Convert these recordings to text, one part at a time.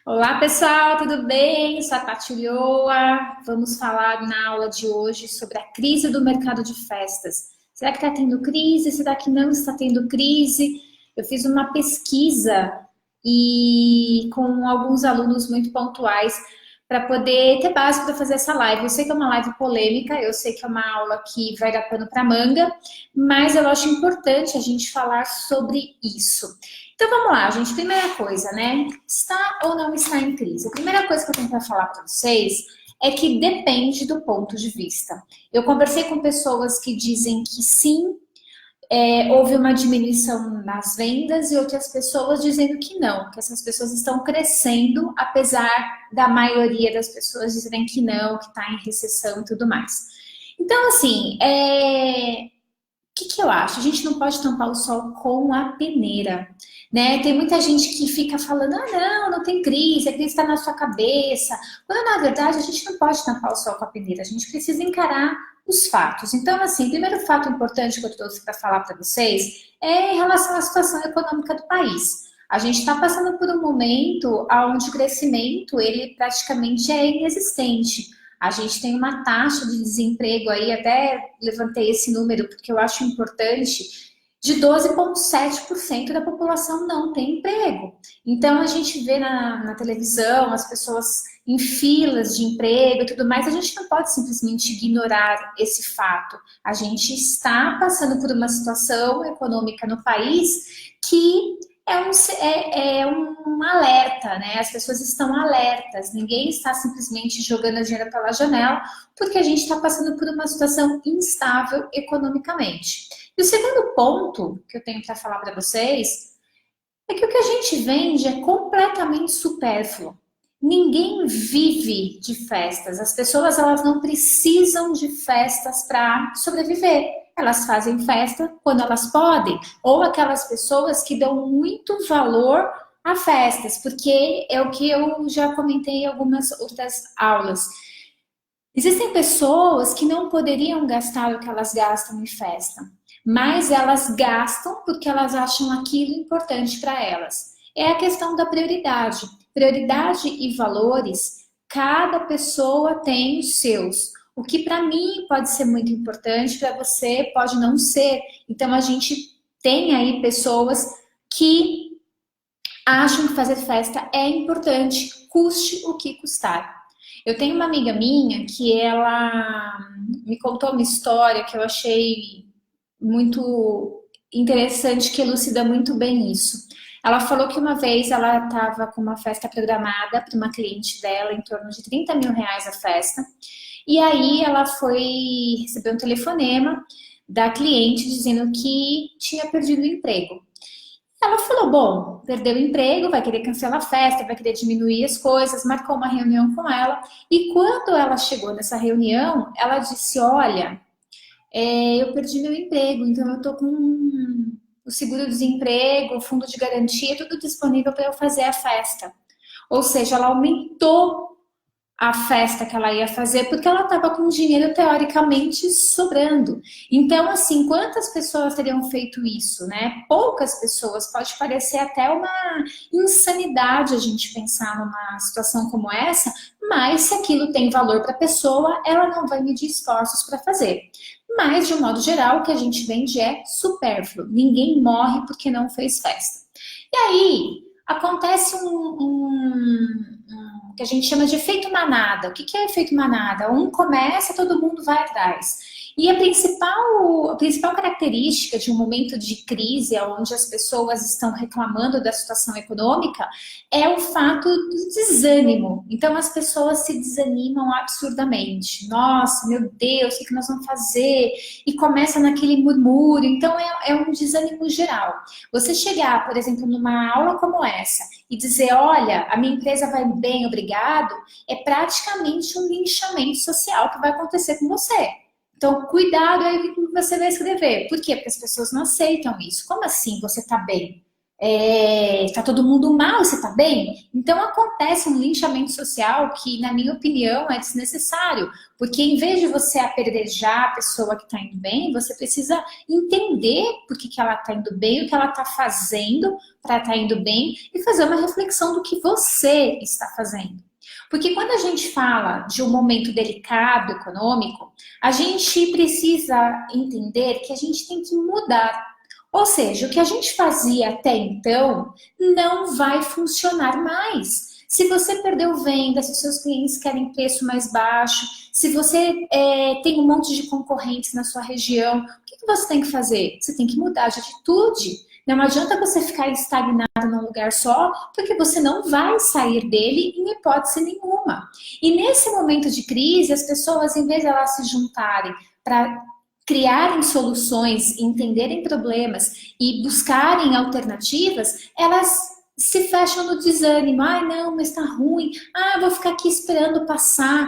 Olá pessoal, tudo bem? Eu sou a Tati Ulloa. Vamos falar na aula de hoje sobre a crise do mercado de festas. Será que está tendo crise? Será que não está tendo crise? Eu fiz uma pesquisa e com alguns alunos muito pontuais para poder ter base para fazer essa live. Eu sei que é uma live polêmica, eu sei que é uma aula que vai dar pano para manga, mas eu acho importante a gente falar sobre isso. Então vamos lá, gente. Primeira coisa, né? Está ou não está em crise? A primeira coisa que eu tenho para falar para vocês é que depende do ponto de vista. Eu conversei com pessoas que dizem que sim, houve uma diminuição nas vendas e outras pessoas dizendo que não, que essas pessoas estão crescendo, apesar da maioria das pessoas dizerem que não, que está em recessão e tudo mais. Então, assim, que eu acho? A gente não pode tampar o sol com a peneira, né? Tem muita gente que fica falando, não tem crise, a crise está na sua cabeça. Quando na verdade a gente não pode tampar o sol com a peneira, a gente precisa encarar os fatos. Então, assim, o primeiro fato importante que eu trouxe para falar para vocês é em relação à situação econômica do país. A gente está passando por um momento onde o crescimento ele praticamente é inexistente. A gente tem uma taxa de desemprego aí, até levantei esse número porque eu acho importante, de 12,7% da população não tem emprego. Então a gente vê na televisão as pessoas em filas de emprego e tudo mais, a gente não pode simplesmente ignorar esse fato. A gente está passando por uma situação econômica no país que é um alerta, né? As pessoas estão alertas, ninguém está simplesmente jogando dinheiro pela janela, porque a gente está passando por uma situação instável economicamente. E o segundo ponto que eu tenho para falar para vocês é que o que a gente vende é completamente supérfluo. Ninguém vive de festas. As pessoas elas não precisam de festas para sobreviver. Elas fazem festa quando elas podem, ou aquelas pessoas que dão muito valor a festas, porque é o que eu já comentei em algumas outras aulas. Existem pessoas que não poderiam gastar o que elas gastam em festa, mas elas gastam porque elas acham aquilo importante para elas. É a questão da prioridade. Prioridade e valores, cada pessoa tem os seus. O que para mim pode ser muito importante, para você pode não ser. Então a gente tem aí pessoas que acham que fazer festa é importante, custe o que custar. Eu tenho uma amiga minha que ela me contou uma história que eu achei muito interessante, que elucida muito bem isso. Ela falou que uma vez ela estava com uma festa programada para uma cliente dela, em torno de R$ 30.000 a festa, e aí ela foi receber um telefonema da cliente dizendo que tinha perdido o emprego. Ela falou, bom, perdeu o emprego, vai querer cancelar a festa, vai querer diminuir as coisas, marcou uma reunião com ela. E quando ela chegou nessa reunião, ela disse, olha, eu perdi meu emprego, então eu tô com o seguro-desemprego, o fundo de garantia, tudo disponível para eu fazer a festa. Ou seja, ela aumentou a festa que ela ia fazer, porque ela estava com dinheiro teoricamente sobrando. Então, assim, quantas pessoas teriam feito isso, né? Poucas pessoas, pode parecer até uma insanidade a gente pensar numa situação como essa, mas se aquilo tem valor para a pessoa, ela não vai medir esforços para fazer. Mas, de um modo geral, o que a gente vende é supérfluo. Ninguém morre porque não fez festa. E aí, acontece que a gente chama de efeito manada. O que é efeito manada? Um começa, todo mundo vai atrás. E a principal característica de um momento de crise, onde as pessoas estão reclamando da situação econômica, é o fato do desânimo. Então as pessoas se desanimam absurdamente. Nossa, meu Deus, o que nós vamos fazer? E começa naquele murmúrio. Então é um desânimo geral. Você chegar, por exemplo, numa aula como essa e dizer, olha, a minha empresa vai bem, obrigado, é praticamente um linchamento social que vai acontecer com você. Então, cuidado aí com o que você vai escrever. Por quê? Porque as pessoas não aceitam isso. Como assim você está bem? Tá todo mundo mal, você tá bem? Então acontece um linchamento social que, na minha opinião, é desnecessário, porque em vez de você apedrejar a pessoa que está indo bem, você precisa entender por que ela está indo bem, o que ela está fazendo para estar indo bem e fazer uma reflexão do que você está fazendo. Porque quando a gente fala de um momento delicado econômico, a gente precisa entender que a gente tem que mudar. Ou seja, o que a gente fazia até então não vai funcionar mais. Se você perdeu venda, se seus clientes querem preço mais baixo, se você tem um monte de concorrentes na sua região, o que você tem que fazer? Você tem que mudar de atitude. Não adianta você ficar estagnado num lugar só, porque você não vai sair dele em hipótese nenhuma. E nesse momento de crise, as pessoas, em vez de elas se juntarem para criarem soluções, entenderem problemas e buscarem alternativas, elas se fecham no desânimo. Ai, não, mas tá ruim. Ah, vou ficar aqui esperando passar.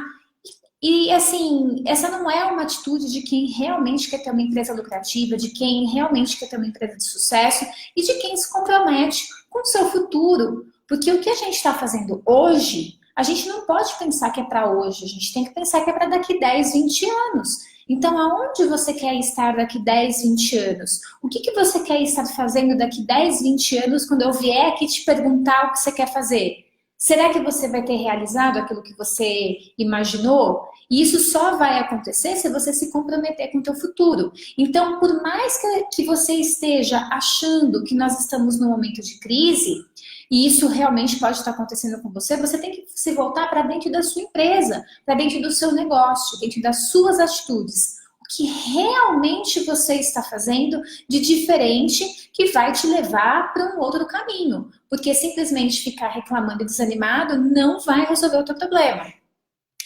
E assim, essa não é uma atitude de quem realmente quer ter uma empresa lucrativa, de quem realmente quer ter uma empresa de sucesso e de quem se compromete com o seu futuro. Porque o que a gente está fazendo hoje, a gente não pode pensar que é para hoje, a gente tem que pensar que é para daqui 10, 20 anos. Então, aonde você quer estar daqui 10, 20 anos? O que você quer estar fazendo daqui 10, 20 anos quando eu vier aqui te perguntar o que você quer fazer? Será que você vai ter realizado aquilo que você imaginou? E isso só vai acontecer se você se comprometer com o teu futuro. Então, por mais que você esteja achando que nós estamos num momento de crise, e isso realmente pode estar acontecendo com você, você tem que se voltar para dentro da sua empresa, para dentro do seu negócio, dentro das suas atitudes. O que realmente você está fazendo de diferente que vai te levar para um outro caminho. Porque simplesmente ficar reclamando e desanimado não vai resolver o teu problema.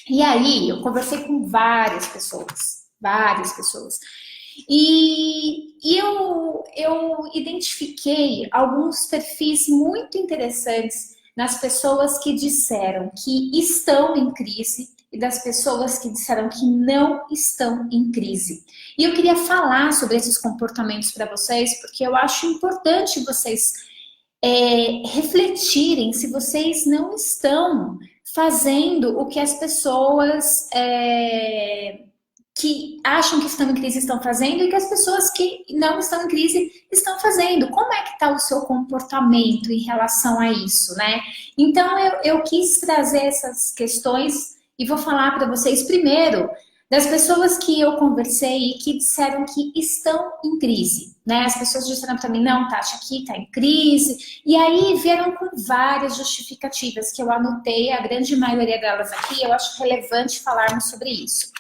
E aí, eu conversei com várias pessoas. E eu identifiquei alguns perfis muito interessantes nas pessoas que disseram que estão em crise e das pessoas que disseram que não estão em crise. E eu queria falar sobre esses comportamentos para vocês, porque eu acho importante vocês refletirem se vocês não estão fazendo o que as pessoas que acham que estão em crise estão fazendo e que as pessoas que não estão em crise estão fazendo. Como é que está o seu comportamento em relação a isso, né? Então, eu quis trazer essas questões e vou falar para vocês primeiro das pessoas que eu conversei e que disseram que estão em crise, né? As pessoas disseram para mim, não, Tati, aqui está em crise. E aí vieram com várias justificativas que eu anotei, a grande maioria delas aqui, eu acho relevante falarmos sobre isso.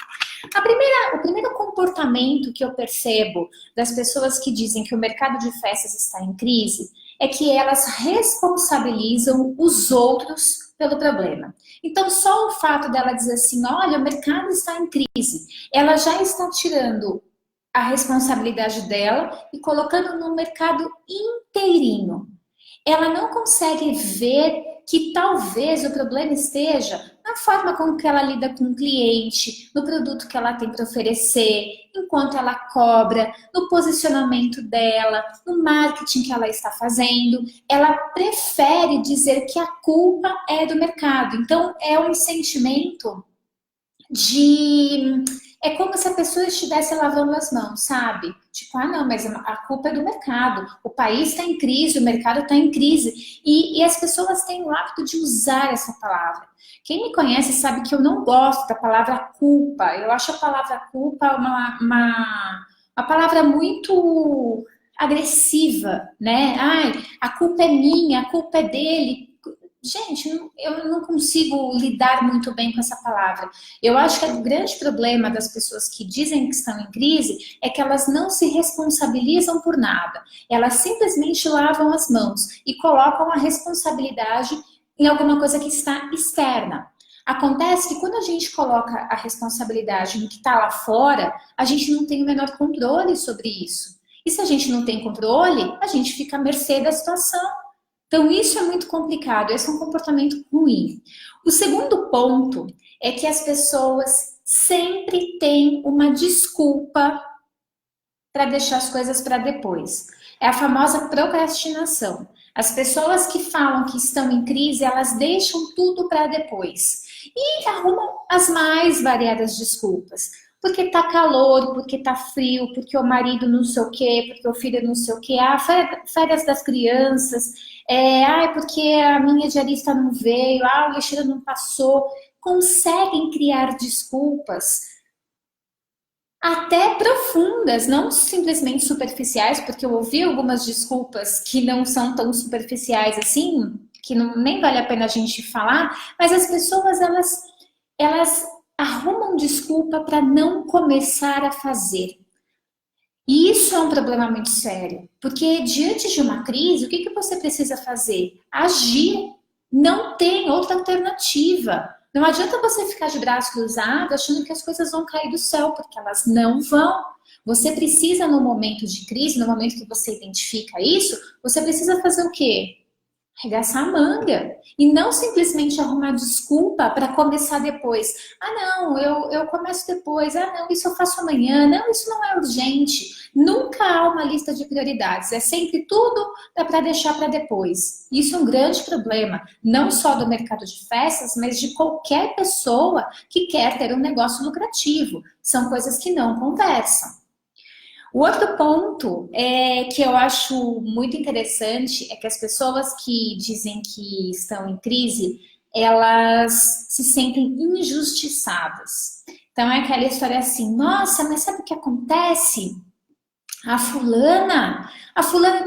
O primeiro comportamento que eu percebo das pessoas que dizem que o mercado de festas está em crise é que elas responsabilizam os outros pelo problema. Então, só o fato dela dizer assim, olha, o mercado está em crise, ela já está tirando a responsabilidade dela e colocando no mercado inteirinho. Ela não consegue ver que talvez o problema esteja na forma como que ela lida com o cliente, no produto que ela tem para oferecer, enquanto ela cobra, no posicionamento dela, no marketing que ela está fazendo. Ela prefere dizer que a culpa é do mercado. Então, é um sentimento de... É como se a pessoa estivesse lavando as mãos, sabe? Tipo, ah, não, mas a culpa é do mercado. O país está em crise, o mercado está em crise. E as pessoas têm o hábito de usar essa palavra. Quem me conhece sabe que eu não gosto da palavra culpa. Eu acho a palavra culpa uma palavra muito agressiva, né? Ai, a culpa é minha, a culpa é dele. Gente, eu não consigo lidar muito bem com essa palavra. Eu acho que o grande problema das pessoas que dizem que estão em crise é que elas não se responsabilizam por nada. Elas simplesmente lavam as mãos e colocam a responsabilidade em alguma coisa que está externa. Acontece que quando a gente coloca a responsabilidade no que está lá fora, a gente não tem o menor controle sobre isso. E se a gente não tem controle, a gente fica à mercê da situação. Então, isso é muito complicado, esse é um comportamento ruim. O segundo ponto é que as pessoas sempre têm uma desculpa para deixar as coisas para depois. É a famosa procrastinação. As pessoas que falam que estão em crise, elas deixam tudo para depois e arrumam as mais variadas desculpas. Porque tá calor, porque tá frio, porque o marido não sei o quê, porque o filho não sei o quê, férias das crianças, porque a minha diarista não veio, o lixeiro não passou. Conseguem criar desculpas até profundas, não simplesmente superficiais, porque eu ouvi algumas desculpas que não são tão superficiais assim, que não, nem vale a pena a gente falar, mas as pessoas, elas arrumam desculpa para não começar a fazer. E isso é um problema muito sério, porque diante de uma crise, o que, que você precisa fazer? Agir. Não tem outra alternativa. Não adianta você ficar de braços cruzados achando que as coisas vão cair do céu, porque elas não vão. Você precisa, no momento de crise, no momento que você identifica isso, você precisa fazer o quê? Arregaçar a manga. E não simplesmente arrumar desculpa para começar depois. Não, eu começo depois. Não, isso eu faço amanhã. Não, isso não é urgente. Nunca há uma lista de prioridades. É sempre tudo para deixar para depois. Isso é um grande problema. Não só do mercado de festas, mas de qualquer pessoa que quer ter um negócio lucrativo. São coisas que não conversam. O outro ponto que eu acho muito interessante é que as pessoas que dizem que estão em crise, elas se sentem injustiçadas. Então é aquela história assim, nossa, mas sabe o que acontece? A fulana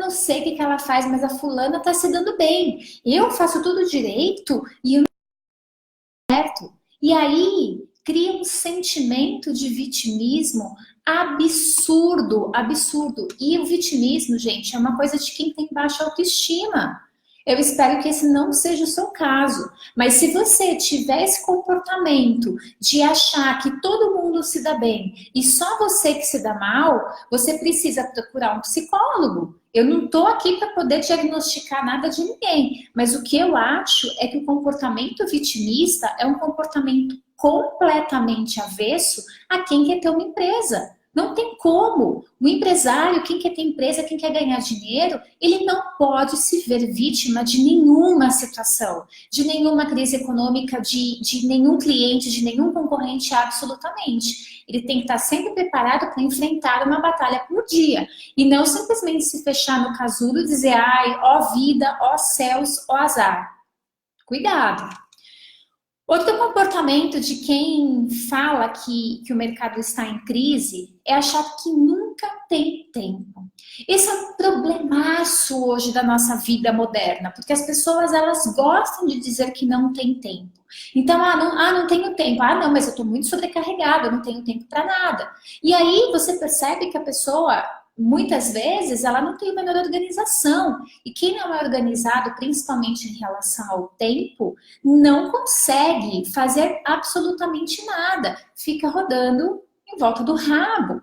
não sei o que ela faz, mas a fulana tá se dando bem. Eu faço tudo direito e eu não certo. E aí cria um sentimento de vitimismo absurdo, absurdo. E o vitimismo, gente, é uma coisa de quem tem baixa autoestima. Eu espero que esse não seja o seu caso. Mas se você tiver esse comportamento de achar que todo mundo se dá bem e só você que se dá mal, você precisa procurar um psicólogo. Eu não estou aqui para poder diagnosticar nada de ninguém, mas o que eu acho é que o comportamento vitimista é um comportamento completamente avesso a quem quer ter uma empresa. Não tem como. O empresário, quem quer ter empresa, quem quer ganhar dinheiro, ele não pode se ver vítima de nenhuma situação, de nenhuma crise econômica, de nenhum cliente, de nenhum concorrente, absolutamente. Ele tem que estar sempre preparado para enfrentar uma batalha por dia e não simplesmente se fechar no casulo e dizer, ó vida, ó céus, ó azar. Cuidado. Outro comportamento de quem fala que o mercado está em crise é achar que nunca tem tempo. Esse é um problemaço hoje da nossa vida moderna, porque as pessoas elas gostam de dizer que não tem tempo. Então, não tenho tempo. Não, mas eu estou muito sobrecarregada, eu não tenho tempo para nada. E aí você percebe que a pessoa muitas vezes ela não tem a menor organização. E quem não é organizado, principalmente em relação ao tempo, não consegue fazer absolutamente nada. Fica rodando em volta do rabo.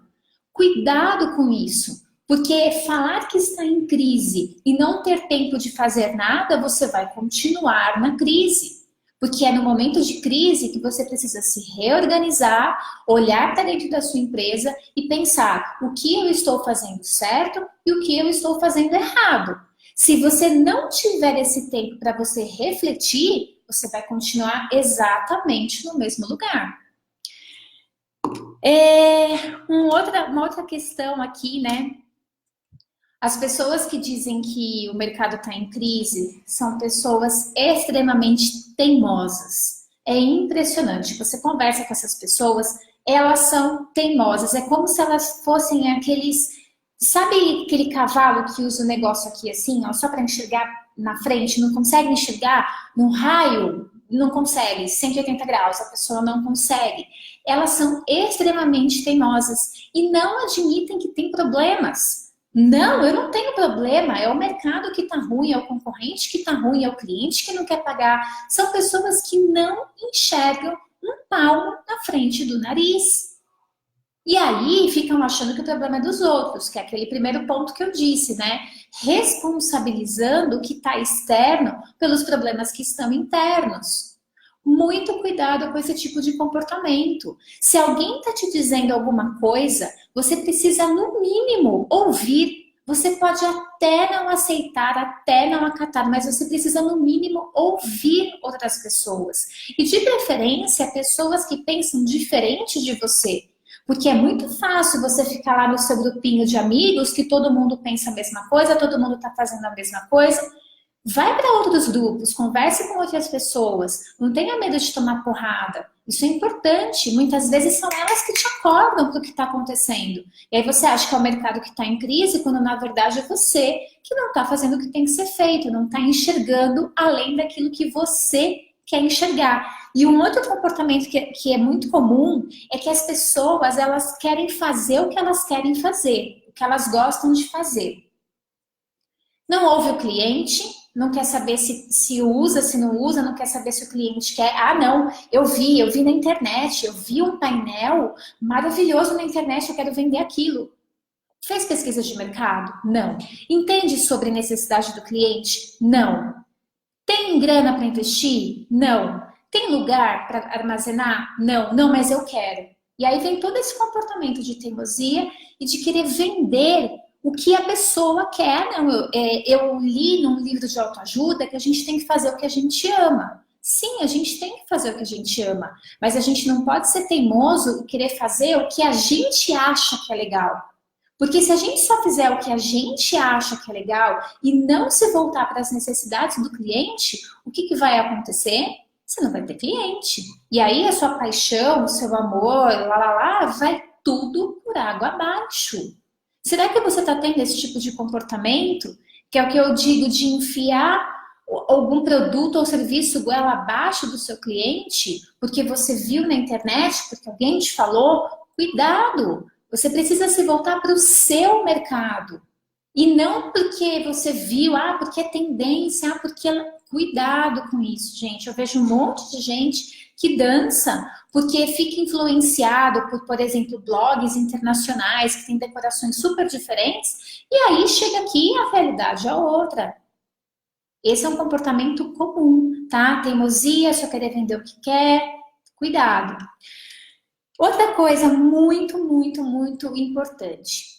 Cuidado com isso. Porque falar que está em crise e não ter tempo de fazer nada, você vai continuar na crise. Porque é no momento de crise que você precisa se reorganizar, olhar para dentro da sua empresa e pensar o que eu estou fazendo certo e o que eu estou fazendo errado. Se você não tiver esse tempo para você refletir, você vai continuar exatamente no mesmo lugar. Uma outra questão aqui, né? As pessoas que dizem que o mercado está em crise são pessoas extremamente teimosas. É impressionante. Você conversa com essas pessoas, elas são teimosas. É como se elas fossem aqueles... Sabe aquele cavalo que usa o negócio aqui assim, ó, só para enxergar na frente? Não consegue enxergar no raio? Não consegue. 180 graus, a pessoa não consegue. Elas são extremamente teimosas e não admitem que tem problemas. Não, eu não tenho problema, é o mercado que está ruim, é o concorrente que está ruim, é o cliente que não quer pagar. São pessoas que não enxergam um palmo na frente do nariz. E aí ficam achando que o problema é dos outros, que é aquele primeiro ponto que eu disse, né? Responsabilizando o que está externo pelos problemas que estão internos. Muito cuidado com esse tipo de comportamento. Se alguém está te dizendo alguma coisa, você precisa, no mínimo, ouvir. Você pode até não aceitar, até não acatar, mas você precisa, no mínimo, ouvir outras pessoas. E, de preferência, pessoas que pensam diferente de você. Porque é muito fácil você ficar lá no seu grupinho de amigos, que todo mundo pensa a mesma coisa, todo mundo está fazendo a mesma coisa. Vai para outros grupos, converse com outras pessoas, não tenha medo de tomar porrada. Isso é importante. Muitas vezes são elas que te acordam para o que está acontecendo. E aí você acha que é o mercado que está em crise, quando na verdade é você que não está fazendo o que tem que ser feito, não está enxergando além daquilo que você quer enxergar. E um outro comportamento que é muito comum é que as pessoas, elas querem fazer o que elas querem fazer, o que elas gostam de fazer. Não ouve o cliente, não quer saber se usa, se não usa, não quer saber se o cliente quer. Ah, não, eu vi na internet, eu vi um painel maravilhoso na internet, eu quero vender aquilo. Fez pesquisa de mercado? Não. Entende sobre necessidade do cliente? Não. Tem grana para investir? Não. Tem lugar para armazenar? Não. Não, mas eu quero. E aí vem todo esse comportamento de teimosia e de querer vender o que a pessoa quer. Não, eu li num livro de autoajuda que a gente tem que fazer o que a gente ama. Sim, a gente tem que fazer o que a gente ama, mas a gente não pode ser teimoso e querer fazer o que a gente acha que é legal. Porque se a gente só fizer o que a gente acha que é legal e não se voltar para as necessidades do cliente, o que vai acontecer? Você não vai ter cliente. E aí a sua paixão, o seu amor, vai tudo por água abaixo. Será que você está tendo esse tipo de comportamento? Que é o que eu digo de enfiar algum produto ou serviço goela abaixo do seu cliente, porque você viu na internet, porque alguém te falou? Cuidado! Você precisa se voltar para o seu mercado. E não porque você viu, porque é tendência, porque... Cuidado com isso, gente. Eu vejo um monte de gente que dança porque fica influenciado por exemplo, blogs internacionais que têm decorações super diferentes, e aí chega aqui e a realidade é outra. Esse é um comportamento comum, tá? Teimosia, só querer vender o que quer. Cuidado. Outra coisa muito, muito, muito importante.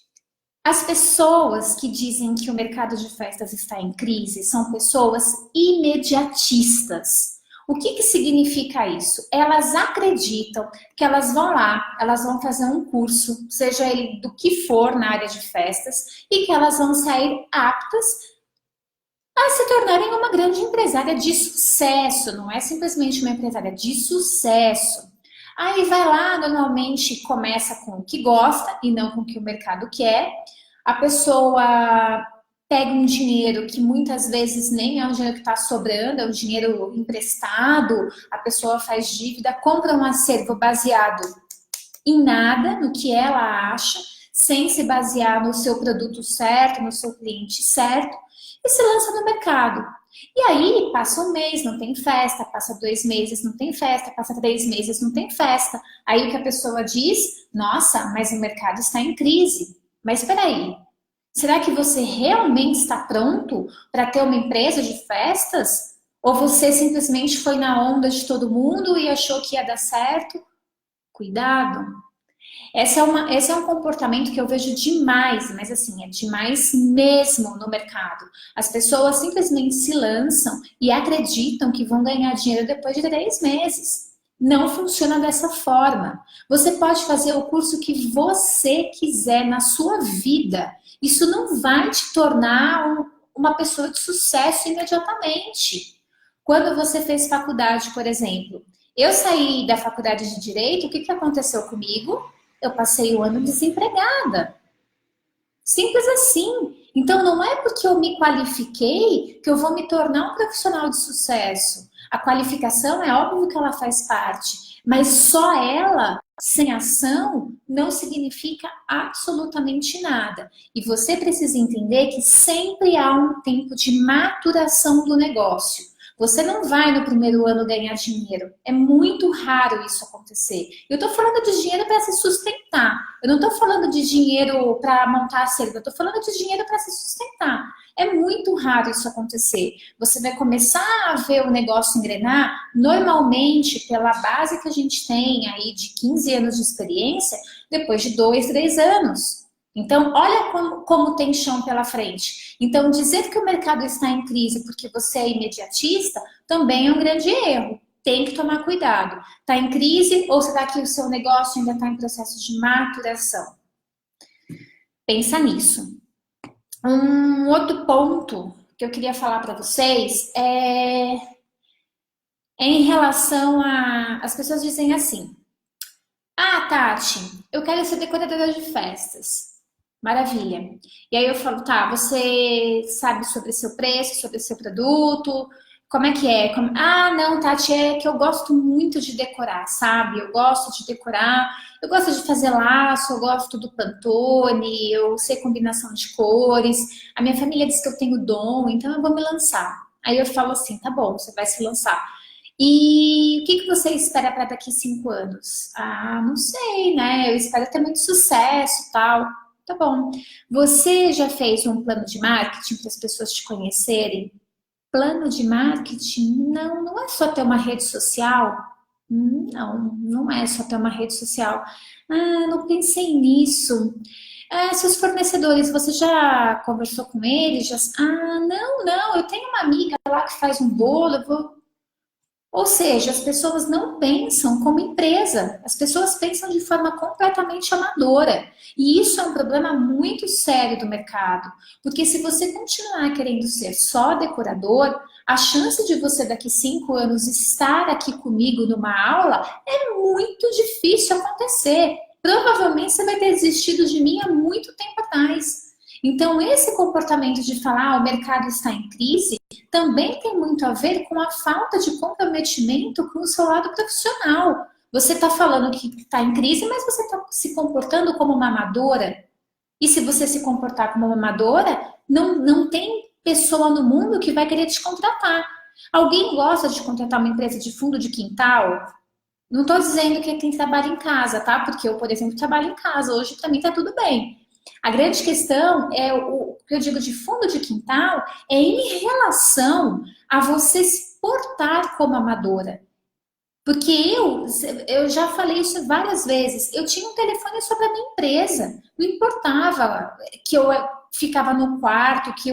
As pessoas que dizem que o mercado de festas está em crise são pessoas imediatistas. O que significa isso? Elas acreditam que elas vão lá, elas vão fazer um curso, seja ele do que for na área de festas, e que elas vão sair aptas a se tornarem uma grande empresária de sucesso. Não é simplesmente uma empresária de sucesso. Aí vai lá, normalmente começa com o que gosta e não com o que o mercado quer. A pessoa pega um dinheiro que muitas vezes nem é um dinheiro que está sobrando, é um dinheiro emprestado, a pessoa faz dívida, compra um acervo baseado em nada, no que ela acha, sem se basear no seu produto certo, no seu cliente certo, e se lança no mercado. E aí, passa um mês, não tem festa, passa 2 meses, não tem festa, passa 3 meses, não tem festa. Aí o que a pessoa diz? Nossa, mas o mercado está em crise. Mas espera aí, será que você realmente está pronto para ter uma empresa de festas? Ou você simplesmente foi na onda de todo mundo e achou que ia dar certo? Cuidado. Esse é um comportamento que eu vejo demais, mas assim, é demais mesmo no mercado. As pessoas simplesmente se lançam e acreditam que vão ganhar dinheiro depois de 3 meses. Não funciona dessa forma. Você pode fazer o curso que você quiser na sua vida. Isso não vai te tornar uma pessoa de sucesso imediatamente. Quando você fez faculdade, por exemplo, eu saí da faculdade de Direito, o que aconteceu comigo? Eu passei o ano desempregada. Simples assim. Então não é porque eu me qualifiquei que eu vou me tornar um profissional de sucesso. A qualificação é óbvio que ela faz parte, mas só ela, sem ação, não significa absolutamente nada. E você precisa entender que sempre há um tempo de maturação do negócio. Você não vai no primeiro ano ganhar dinheiro. É muito raro isso acontecer. Eu estou falando de dinheiro para se sustentar. Eu não estou falando de dinheiro para montar a cerca. Eu estou falando de dinheiro para se sustentar. É muito raro isso acontecer. Você vai começar a ver o negócio engrenar, normalmente, pela base que a gente tem aí de 15 anos de experiência, depois de 2, 3 anos. Então, olha como tem chão pela frente. Então, dizer que o mercado está em crise porque você é imediatista também é um grande erro. Tem que tomar cuidado. Está em crise ou será que o seu negócio ainda está em processo de maturação? Pensa nisso. Um outro ponto que eu queria falar para vocês é em relação a... As pessoas dizem assim, ah, Tati, eu quero ser decoradora de festas. Maravilha. E aí eu falo, tá, você sabe sobre seu preço, sobre seu produto? Como é que é? Ah, não, Tati, é que eu gosto muito de decorar, sabe? Eu gosto de decorar, eu gosto de fazer laço, eu gosto do Pantone, eu sei combinação de cores. A minha família diz que eu tenho dom, então eu vou me lançar. Aí eu falo assim, tá bom, você vai se lançar. E o que você espera para daqui 5 anos? Ah, não sei, né? Eu espero ter muito sucesso e tal. Tá bom. Você já fez um plano de marketing para as pessoas te conhecerem? Plano de marketing? Não, não é só ter uma rede social. Não, não é só ter uma rede social. Ah, não pensei nisso. Ah, seus fornecedores, você já conversou com eles? Não, eu tenho uma amiga lá que faz um bolo, eu vou. Ou seja, as pessoas não pensam como empresa, as pessoas pensam de forma completamente amadora. E isso é um problema muito sério do mercado, porque se você continuar querendo ser só decorador, a chance de você daqui 5 anos estar aqui comigo numa aula é muito difícil acontecer. Provavelmente você vai ter desistido de mim há muito tempo atrás. Então, esse comportamento de falar o mercado está em crise também tem muito a ver com a falta de comprometimento com o seu lado profissional. Você está falando que está em crise, mas você está se comportando como uma amadora. E se você se comportar como uma amadora, não tem pessoa no mundo que vai querer te contratar. Alguém gosta de contratar uma empresa de fundo de quintal? Não estou dizendo que é quem trabalha em casa, tá? Porque eu, por exemplo, trabalho em casa. Hoje, para mim, está tudo bem. A grande questão é o que eu digo de fundo de quintal é em relação a você se portar como amadora. Porque eu já falei isso várias vezes. Eu tinha um telefone só para minha empresa. Não importava que eu ficava no quarto, que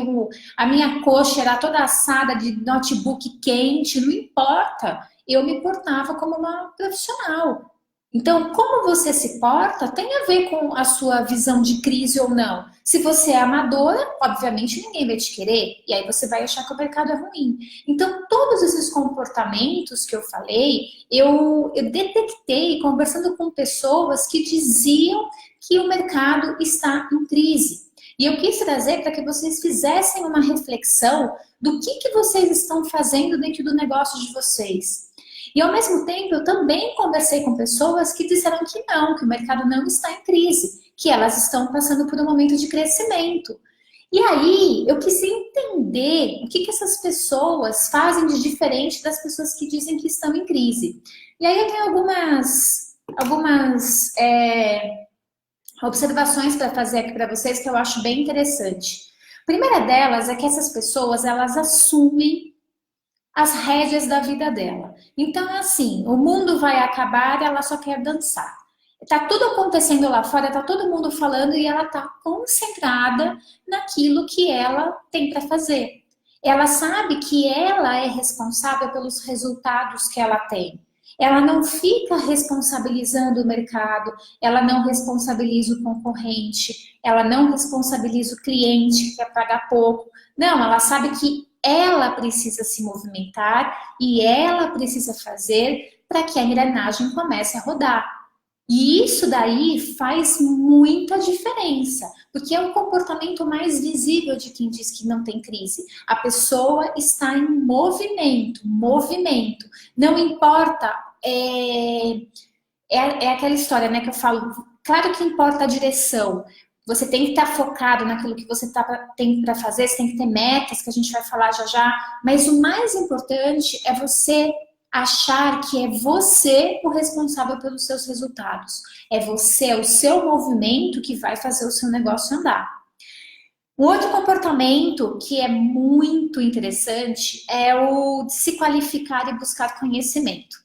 a minha coxa era toda assada de notebook quente. Não importa. Eu me portava como uma profissional. Então, como você se porta tem a ver com a sua visão de crise ou não. Se você é amadora, obviamente ninguém vai te querer, e aí você vai achar que o mercado é ruim. Então, todos esses comportamentos que eu falei, eu detectei conversando com pessoas que diziam que o mercado está em crise. E eu quis trazer para que vocês fizessem uma reflexão do que vocês estão fazendo dentro do negócio de vocês. E ao mesmo tempo, eu também conversei com pessoas que disseram que não, que o mercado não está em crise, que elas estão passando por um momento de crescimento. E aí, eu quis entender o que essas pessoas fazem de diferente das pessoas que dizem que estão em crise. E aí eu tenho algumas observações para fazer aqui para vocês que eu acho bem interessante. A primeira delas é que essas pessoas, elas assumem as rédeas da vida dela. Então, assim, o mundo vai acabar, ela só quer dançar. Tá tudo acontecendo lá fora, tá todo mundo falando e ela tá concentrada naquilo que ela tem para fazer. Ela sabe que ela é responsável pelos resultados que ela tem. Ela não fica responsabilizando o mercado, ela não responsabiliza o concorrente, ela não responsabiliza o cliente que quer pagar pouco. Não, ela sabe que ela precisa se movimentar e ela precisa fazer para que a engrenagem comece a rodar. E isso daí faz muita diferença, porque é o comportamento mais visível de quem diz que não tem crise. A pessoa está em movimento, movimento. Não importa, é aquela história, né, que eu falo, claro que importa a direção. Você tem que estar focado naquilo que você tem para fazer, você tem que ter metas, que a gente vai falar já já, mas o mais importante é você achar que é você o responsável pelos seus resultados. É você, é o seu movimento que vai fazer o seu negócio andar. Um outro comportamento que é muito interessante é o de se qualificar e buscar conhecimento.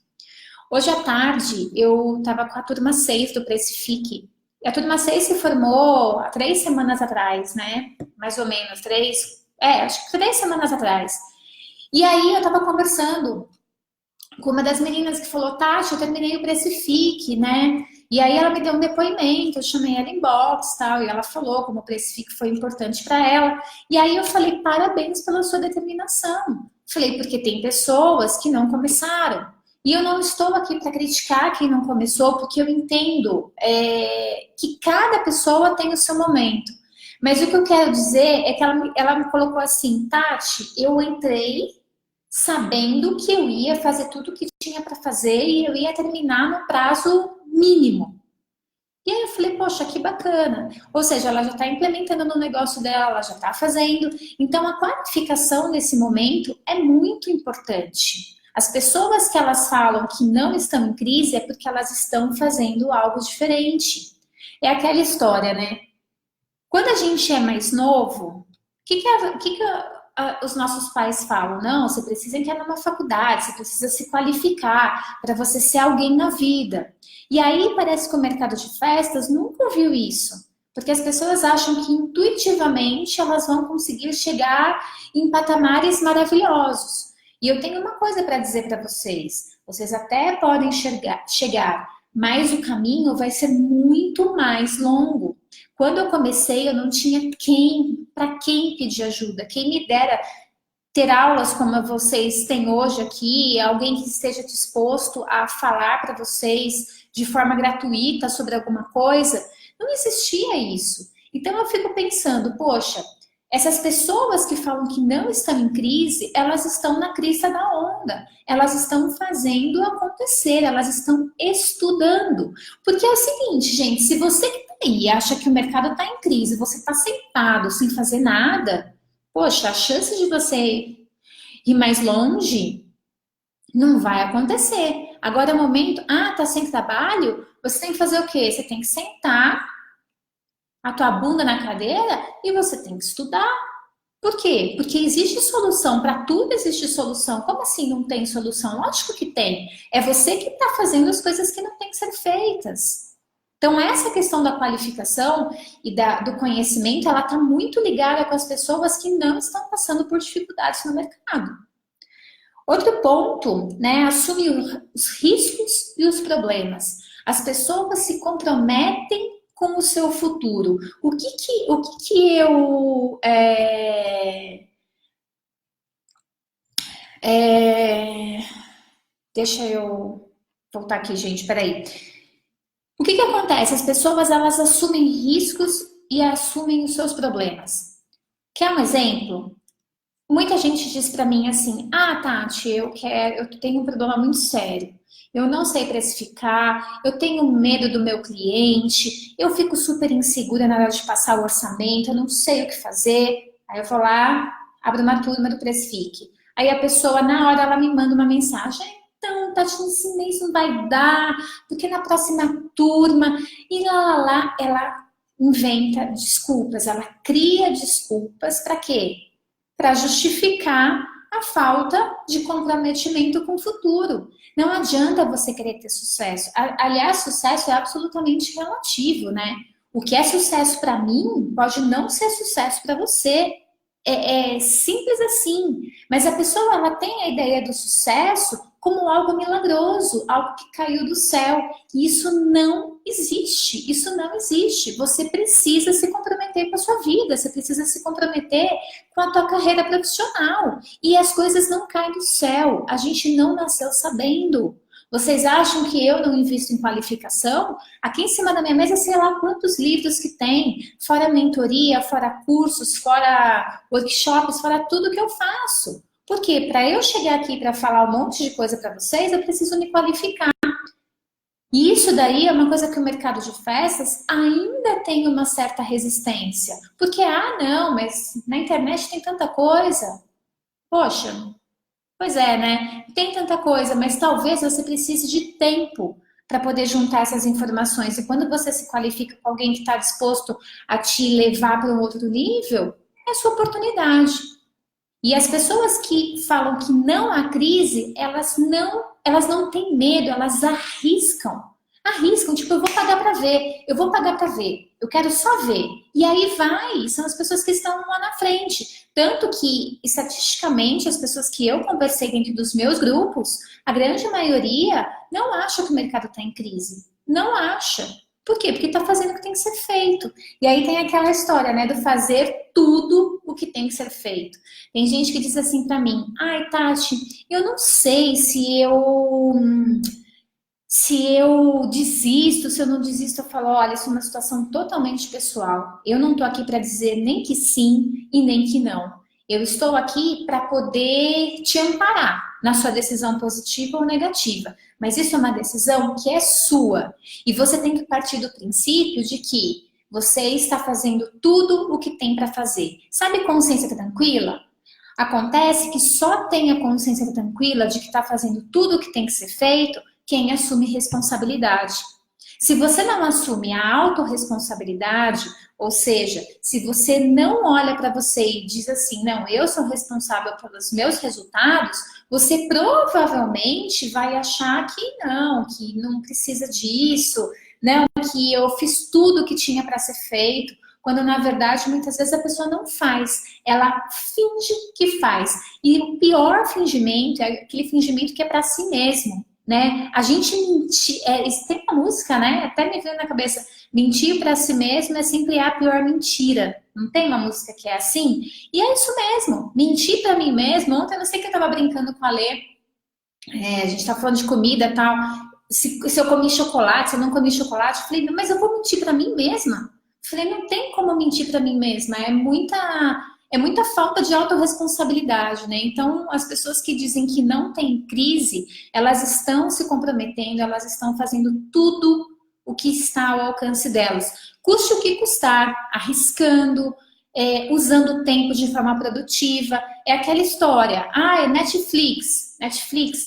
Hoje à tarde eu estava com a turma 6 do Precifique A turma 6 se formou há 3 semanas atrás, né? Mais ou menos, acho que 3 semanas atrás. E aí eu tava conversando com uma das meninas que falou, Tati, eu terminei o Precifique, né? E aí ela me deu um depoimento, eu chamei ela em box, tal, e ela falou como o Precifique foi importante para ela. E aí eu falei, parabéns pela sua determinação. Falei, porque tem pessoas que não começaram. E eu não estou aqui para criticar quem não começou, porque eu entendo que cada pessoa tem o seu momento. Mas o que eu quero dizer é que ela me colocou assim, Tati, eu entrei sabendo que eu ia fazer tudo o que tinha para fazer e eu ia terminar no prazo mínimo. E aí eu falei, poxa, que bacana. Ou seja, ela já está implementando no negócio dela, ela já está fazendo. Então a qualificação nesse momento é muito importante. As pessoas que elas falam que não estão em crise é porque elas estão fazendo algo diferente. É aquela história, né? Quando a gente é mais novo, os nossos pais falam? Não, você precisa entrar numa faculdade, você precisa se qualificar para você ser alguém na vida. E aí parece que o mercado de festas nunca ouviu isso. Porque as pessoas acham que intuitivamente elas vão conseguir chegar em patamares maravilhosos. E eu tenho uma coisa para dizer para vocês. Vocês até podem chegar, mas o caminho vai ser muito mais longo. Quando eu comecei, eu não tinha para quem pedir ajuda. Quem me dera ter aulas como vocês têm hoje aqui, alguém que esteja disposto a falar para vocês de forma gratuita sobre alguma coisa. Não existia isso. Então eu fico pensando, poxa, essas pessoas que falam que não estão em crise, elas estão na crista da onda. Elas estão fazendo acontecer, elas estão estudando. Porque é o seguinte, gente, se você que está aí acha que o mercado está em crise, você está sentado sem fazer nada, poxa, a chance de você ir mais longe não vai acontecer. Agora é o momento, tá sem trabalho, você tem que fazer o quê? Você tem que sentar a tua bunda na cadeira e você tem que estudar. Por quê? Porque existe solução, para tudo existe solução. Como assim não tem solução? Lógico que tem. É você que está fazendo as coisas que não têm que ser feitas. Então, essa questão da qualificação e do conhecimento, ela está muito ligada com as pessoas que não estão passando por dificuldades no mercado. Outro ponto, né, assumir os riscos e os problemas. As pessoas se comprometem com o seu futuro. O que eu deixa eu voltar aqui, gente, peraí. O que acontece? As pessoas, elas assumem riscos e assumem os seus problemas. Quer um exemplo? Muita gente diz para mim assim, Tati, eu tenho um problema muito sério. Eu não sei precificar, eu tenho medo do meu cliente, eu fico super insegura na hora de passar o orçamento, eu não sei o que fazer. Aí eu vou lá, abro uma turma do Precifique. Aí a pessoa, na hora, ela me manda uma mensagem, então, Tati, esse mês não vai dar, porque na próxima turma, e lá, ela inventa desculpas, ela cria desculpas para quê? Para justificar a falta de comprometimento com o futuro. Não adianta você querer ter sucesso. Aliás, sucesso é absolutamente relativo, né? O que é sucesso para mim pode não ser sucesso para você. É simples assim. Mas a pessoa, ela tem a ideia do sucesso como algo milagroso, algo que caiu do céu. E isso não existe. Isso não existe. Você precisa se comprometer com a sua vida. Você precisa se comprometer com a tua carreira profissional. E as coisas não caem do céu. A gente não nasceu sabendo. Vocês acham que eu não invisto em qualificação? Aqui em cima da minha mesa, sei lá quantos livros que tem, fora mentoria, fora cursos, fora workshops, fora tudo que eu faço. Porque para eu chegar aqui para falar um monte de coisa para vocês, eu preciso me qualificar. E isso daí é uma coisa que o mercado de festas ainda tem uma certa resistência. Porque, não, mas na internet tem tanta coisa. Poxa, pois é, né? Tem tanta coisa, mas talvez você precise de tempo para poder juntar essas informações. E quando você se qualifica com alguém que está disposto a te levar para um outro nível, é a sua oportunidade. E as pessoas que falam que não há crise, elas não têm medo, elas arriscam. Arriscam, tipo, eu vou pagar para ver, eu vou pagar para ver, eu quero só ver. E aí vai, são as pessoas que estão lá na frente. Tanto que, estatisticamente, as pessoas que eu conversei dentro dos meus grupos, a grande maioria não acha que o mercado está em crise. Não acha. Por quê? Porque está fazendo o que tem que ser feito. E aí tem aquela história, né, do fazer tudo o que tem que ser feito. Tem gente que diz assim para mim, ai, Tati, eu não sei se eu desisto, se eu não desisto, eu falo, olha, isso é uma situação totalmente pessoal. Eu não estou aqui para dizer nem que sim e nem que não. Eu estou aqui para poder te amparar na sua decisão positiva ou negativa. Mas isso é uma decisão que é sua. E você tem que partir do princípio de que você está fazendo tudo o que tem para fazer. Sabe consciência tranquila? Acontece que só tem a consciência tranquila de que está fazendo tudo o que tem que ser feito quem assume responsabilidade. Se você não assume a autorresponsabilidade, ou seja, se você não olha para você e diz assim, não, eu sou responsável pelos meus resultados, você provavelmente vai achar que não precisa disso, não, que eu fiz tudo o que tinha para ser feito, quando na verdade muitas vezes a pessoa não faz, ela finge que faz. E o pior fingimento é aquele fingimento que é para si mesmo. Né? A gente mentir, tem uma música, né? Até me veio na cabeça, mentir para si mesmo é sempre a pior mentira. Não tem uma música que é assim? E é isso mesmo, mentir para mim mesmo. Ontem eu não sei que eu tava brincando com a Lê, a gente tá falando de comida e tal. Se eu comi chocolate, se eu não comi chocolate, eu falei, mas eu vou mentir para mim mesma? Eu falei, não tem como mentir para mim mesma, é muita falta de autorresponsabilidade, né? Então, as pessoas que dizem que não tem crise, elas estão se comprometendo, elas estão fazendo tudo o que está ao alcance delas. Custe o que custar, arriscando, usando o tempo de forma produtiva. É aquela história, é Netflix. Netflix,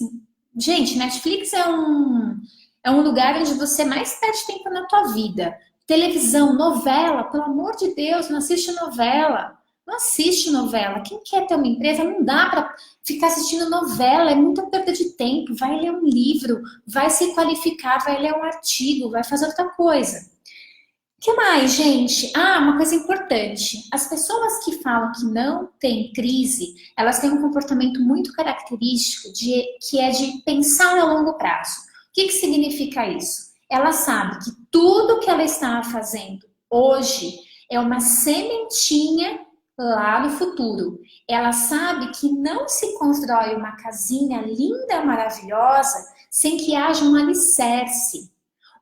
gente, Netflix é um lugar onde você mais perde tempo na tua vida. Televisão, novela, pelo amor de Deus, não assiste novela. Não assiste novela. Quem quer ter uma empresa, não dá para ficar assistindo novela, é muita perda de tempo. Vai ler um livro, vai se qualificar, vai ler um artigo, vai fazer outra coisa. O que mais, gente? Uma coisa importante. As pessoas que falam que não tem crise, elas têm um comportamento muito característico que é de pensar a longo prazo. O que significa isso? Ela sabe que tudo que ela está fazendo hoje é uma sementinha lá no futuro. Ela sabe que não se constrói uma casinha linda, maravilhosa, sem que haja um alicerce.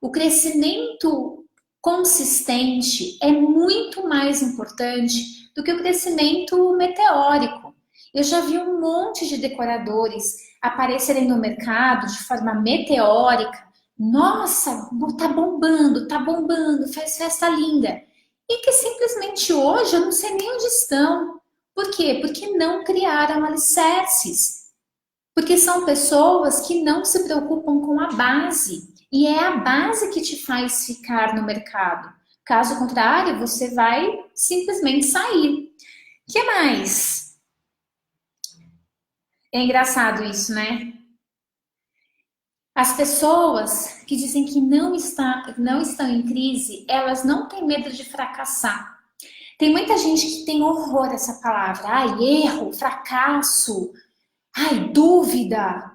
O crescimento consistente é muito mais importante do que o crescimento meteórico. Eu já vi um monte de decoradores aparecerem no mercado de forma meteórica. Nossa, tá bombando, faz festa linda. E que simplesmente hoje eu não sei nem onde estão. Por quê? Porque não criaram alicerces. Porque são pessoas que não se preocupam com a base. E é a base que te faz ficar no mercado. Caso contrário, você vai simplesmente sair. O que mais? É engraçado isso, né? As pessoas que dizem que não estão em crise, elas não têm medo de fracassar. Tem muita gente que tem horror a essa palavra. Erro, fracasso, dúvida,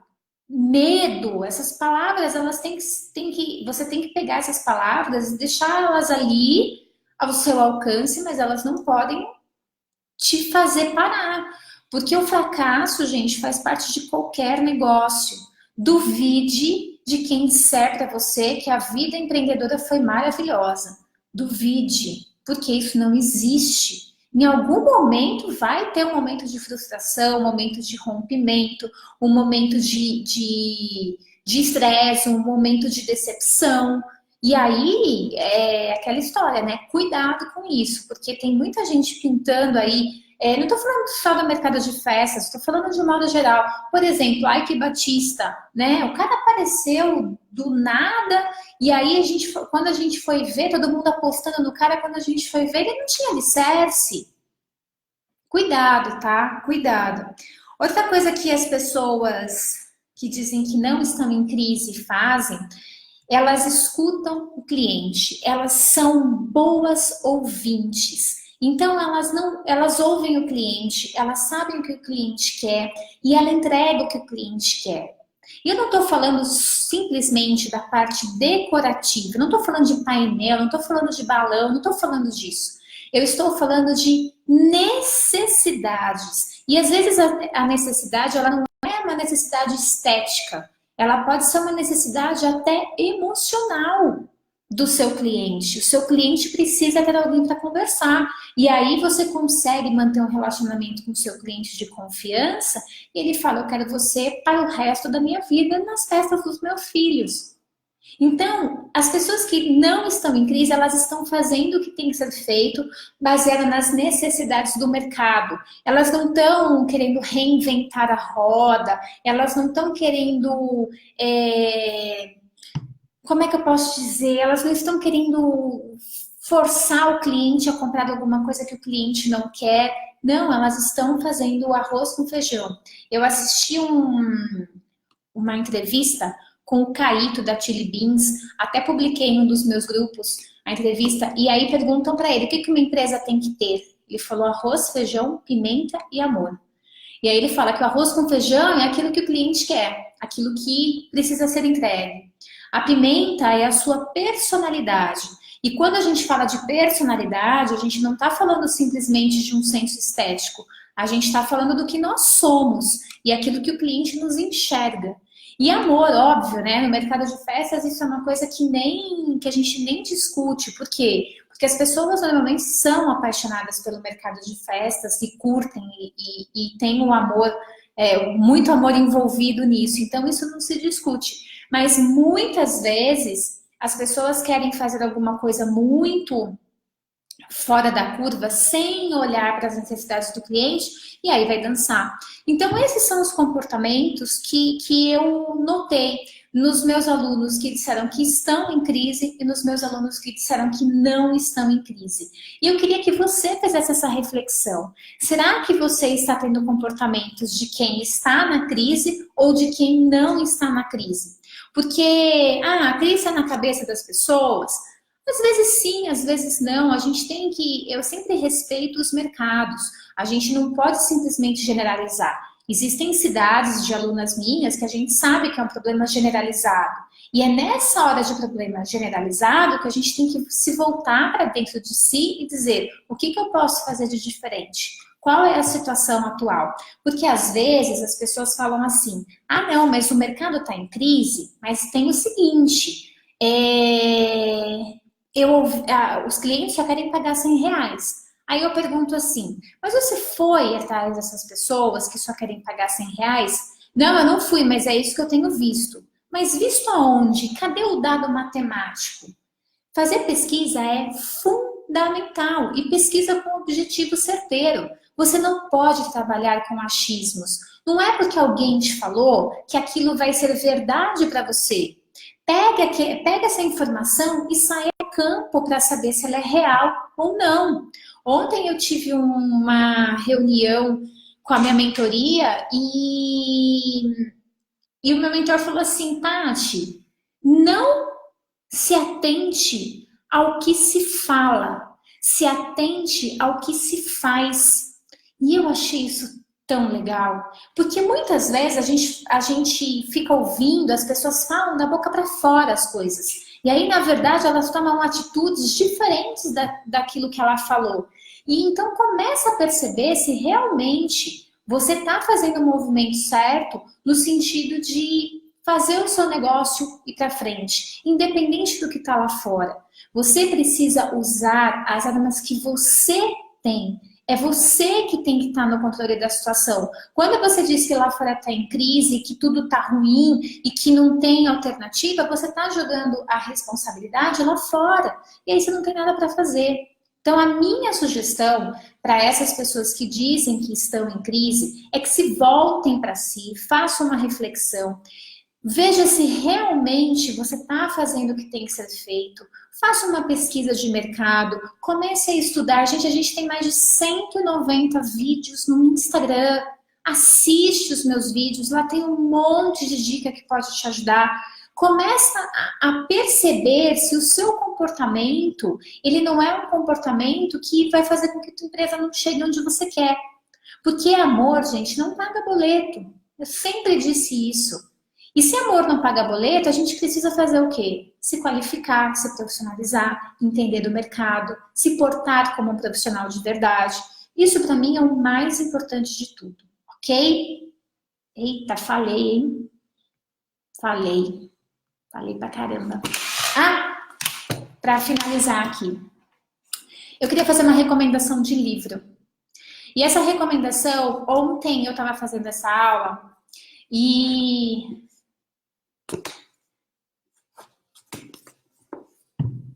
medo. Essas palavras, elas você tem que pegar essas palavras e deixar elas ali ao seu alcance, mas elas não podem te fazer parar. Porque o fracasso, gente, faz parte de qualquer negócio. Duvide de quem disser para você que a vida empreendedora foi maravilhosa. Duvide, porque isso não existe. Em algum momento vai ter um momento de frustração, um momento de rompimento, um momento de estresse, um momento de decepção. E aí é aquela história, né? Cuidado com isso, porque tem muita gente pintando aí. Não estou falando só do mercado de festas, estou falando de um modo geral. Por exemplo, Ike Batista, né? O cara apareceu do nada e aí quando a gente foi ver, todo mundo apostando no cara, quando a gente foi ver, ele não tinha alicerce. Cuidado, tá? Cuidado. Outra coisa que as pessoas que dizem que não estão em crise fazem elas escutam o cliente, elas são boas ouvintes. Então elas ouvem o cliente, elas sabem o que o cliente quer e ela entrega o que o cliente quer. E eu não estou falando simplesmente da parte decorativa, não estou falando de painel, não estou falando de balão, não estou falando disso. Eu estou falando de necessidades. E às vezes a necessidade ela não é uma necessidade estética, ela pode ser uma necessidade até emocional do seu cliente. O seu cliente precisa ter alguém para conversar. E aí você consegue manter um relacionamento com o seu cliente de confiança e ele fala, eu quero você para o resto da minha vida nas festas dos meus filhos. Então, as pessoas que não estão em crise, elas estão fazendo o que tem que ser feito baseado nas necessidades do mercado. Elas não estão querendo reinventar a roda, elas não estão querendo... como é que eu posso dizer? Elas não estão querendo forçar o cliente a comprar alguma coisa que o cliente não quer. Não, elas estão fazendo o arroz com feijão. Eu assisti uma entrevista com o Caíto da Chili Beans, até publiquei em um dos meus grupos a entrevista, e aí perguntam para ele o que uma empresa tem que ter. Ele falou arroz, feijão, pimenta e amor. E aí ele fala que o arroz com feijão é aquilo que o cliente quer, aquilo que precisa ser entregue. A pimenta é a sua personalidade. E quando a gente fala de personalidade, a gente não está falando simplesmente de um senso estético. A gente está falando do que nós somos e aquilo que o cliente nos enxerga. E amor, óbvio, né? No mercado de festas isso é uma coisa que a gente nem discute. Por quê? Porque as pessoas normalmente são apaixonadas pelo mercado de festas e curtem e têm um amor, muito amor envolvido nisso. Então isso não se discute. Mas muitas vezes as pessoas querem fazer alguma coisa muito fora da curva, sem olhar para as necessidades do cliente, e aí vai dançar. Então, esses são os comportamentos que eu notei nos meus alunos que disseram que estão em crise e nos meus alunos que disseram que não estão em crise. E eu queria que você fizesse essa reflexão. Será que você está tendo comportamentos de quem está na crise ou de quem não está na crise? Porque a crise é na cabeça das pessoas. Às vezes sim, às vezes não. A gente tem que... Eu sempre respeito os mercados. A gente não pode simplesmente generalizar. Existem cidades de alunas minhas que a gente sabe que é um problema generalizado. E é nessa hora de problema generalizado que a gente tem que se voltar para dentro de si e dizer o que eu posso fazer de diferente? Qual é a situação atual? Porque às vezes as pessoas falam assim, não, mas o mercado está em crise, mas tem o seguinte... os clientes só querem pagar R$ 100. Aí eu pergunto assim, mas você foi atrás dessas pessoas que só querem pagar R$ 100? Não, eu não fui, mas é isso que eu tenho visto. Mas visto aonde? Cadê o dado matemático? Fazer pesquisa é fundamental e pesquisa com objetivo certeiro. Você não pode trabalhar com achismos. Não é porque alguém te falou que aquilo vai ser verdade para você. Pega essa informação e sai ao campo para saber se ela é real ou não. Ontem eu tive uma reunião com a minha mentoria e o meu mentor falou assim, Tati, não se atente ao que se fala, se atente ao que se faz. E eu achei isso tão legal, porque muitas vezes a gente fica ouvindo, as pessoas falam da boca para fora as coisas, e aí na verdade elas tomam atitudes diferentes daquilo que ela falou, e então começa a perceber se realmente você está fazendo o movimento certo, no sentido de fazer o seu negócio ir para frente, independente do que está lá fora. Você precisa usar as armas que você tem. É você que tem que estar no controle da situação. Quando você diz que lá fora está em crise, que tudo está ruim e que não tem alternativa, você está jogando a responsabilidade lá fora. E aí você não tem nada para fazer. Então, a minha sugestão para essas pessoas que dizem que estão em crise é que se voltem para si, façam uma reflexão. Veja se realmente você está fazendo o que tem que ser feito. Faça uma pesquisa de mercado, comece a estudar. Gente, a gente tem mais de 190 vídeos no Instagram. Assiste os meus vídeos, lá tem um monte de dica que pode te ajudar. começa a perceber se o seu comportamento, ele não é um comportamento que vai fazer com que a tua empresa não chegue onde você quer. Porque amor, gente, não paga boleto. Eu sempre disse isso. E se amor não paga boleto, a gente precisa fazer o quê? Se qualificar, se profissionalizar, entender do mercado, se portar como um profissional de verdade. Isso para mim é o mais importante de tudo, ok? Eita, falei, hein? Falei pra caramba. Para finalizar aqui, eu queria fazer uma recomendação de livro. E essa recomendação, ontem eu estava fazendo essa aula e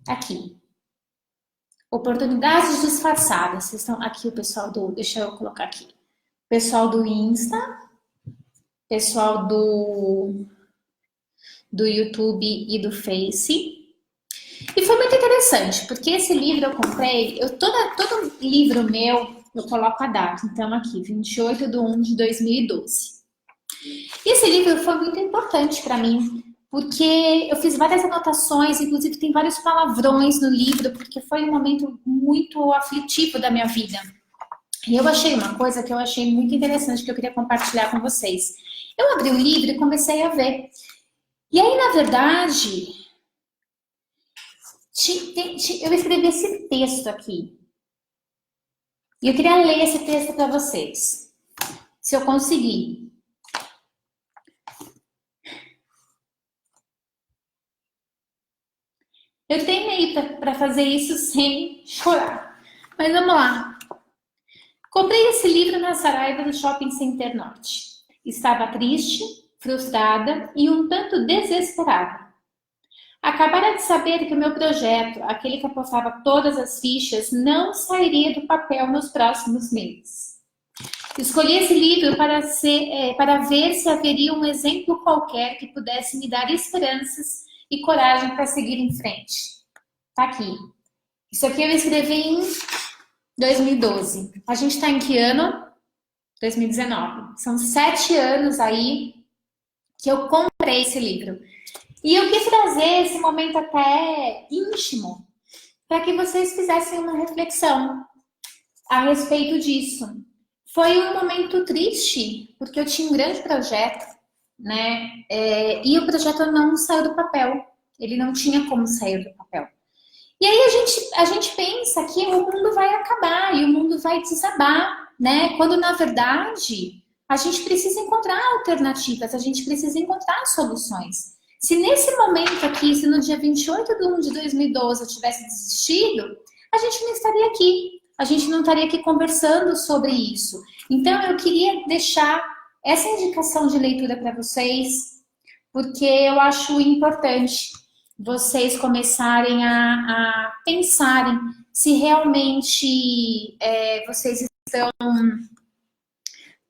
aqui, oportunidades disfarçadas. Vocês estão aqui, o pessoal do, deixa eu colocar aqui, pessoal do Insta, pessoal do YouTube e do Face. E foi muito interessante, porque esse livro eu comprei, todo livro meu eu coloco a data, então aqui, 28/1/2012. E esse livro foi muito importante para mim, porque eu fiz várias anotações, inclusive tem vários palavrões no livro, porque foi um momento muito aflitivo da minha vida. E eu achei uma coisa que eu achei muito interessante, que eu queria compartilhar com vocês. Eu abri o livro e comecei a ver. E aí, na verdade, eu escrevi esse texto aqui. E eu queria ler esse texto para vocês, se eu conseguir. Eu treinei para fazer isso sem chorar. Mas vamos lá. Comprei esse livro na Saraiva do Shopping Center Norte. Estava triste, frustrada e um tanto desesperada. Acabara de saber que o meu projeto, aquele que apostava todas as fichas, não sairia do papel nos próximos meses. Escolhi esse livro para ver se haveria um exemplo qualquer que pudesse me dar esperanças e coragem para seguir em frente. Tá aqui. Isso aqui eu escrevi em 2012. A gente está em que ano? 2019. São 7 anos aí que eu comprei esse livro. E eu quis trazer esse momento até íntimo para que vocês fizessem uma reflexão a respeito disso. Foi um momento triste, porque eu tinha um grande projeto, né? E o projeto não saiu do papel. Ele não tinha como sair do papel. E aí a gente pensa que o mundo vai acabar e o mundo vai desabar, né? Quando, na verdade, a gente precisa encontrar alternativas, a gente precisa encontrar soluções. Se nesse momento aqui, se no dia 28/1/2012 eu tivesse desistido, a gente não estaria aqui. A gente não estaria aqui conversando sobre isso. Então, eu queria deixar essa indicação de leitura para vocês, porque eu acho importante vocês começarem a pensarem se realmente vocês estão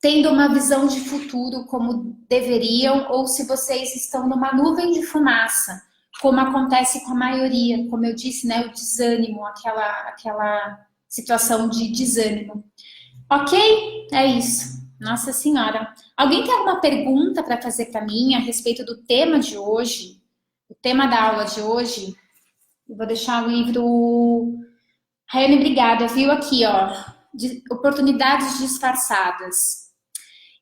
tendo uma visão de futuro como deveriam, ou se vocês estão numa nuvem de fumaça, como acontece com a maioria, como eu disse, né, o desânimo, aquela situação de desânimo. Ok? É isso. Nossa Senhora. Alguém tem alguma pergunta para fazer para mim a respeito do tema de hoje? O tema da aula de hoje? Eu vou deixar o livro... Raiane, obrigada. Viu aqui, ó. Oportunidades disfarçadas.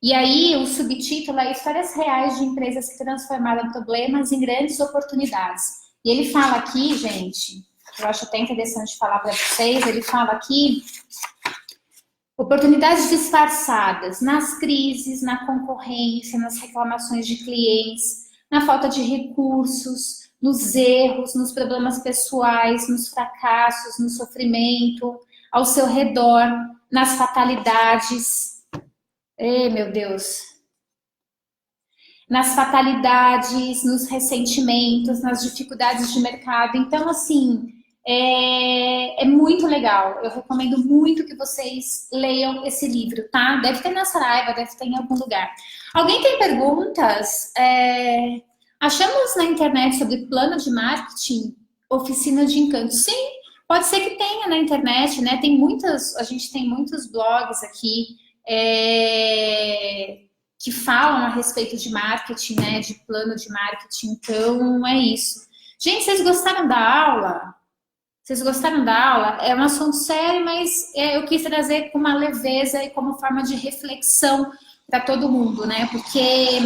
E aí, o subtítulo é Histórias Reais de Empresas que Transformaram Problemas em Grandes Oportunidades. E ele fala aqui, gente, eu acho até interessante falar para vocês, ele fala aqui oportunidades disfarçadas nas crises, na concorrência, nas reclamações de clientes, na falta de recursos, nos erros, nos problemas pessoais, nos fracassos, no sofrimento, ao seu redor, nas fatalidades. Ei, meu Deus! Nas fatalidades, nos ressentimentos, nas dificuldades de mercado. Então, assim, é muito legal. Eu recomendo muito que vocês leiam esse livro, tá? Deve ter na Saraiva, deve ter em algum lugar. Alguém tem perguntas? Achamos na internet sobre plano de marketing, oficina de encanto? Sim, pode ser que tenha na internet, né? A gente tem muitos blogs aqui. que falam a respeito de marketing, né, de plano de marketing. Então, é isso. Gente, vocês gostaram da aula? Vocês gostaram da aula? É um assunto sério, mas eu quis trazer com uma leveza e como forma de reflexão para todo mundo, né? Porque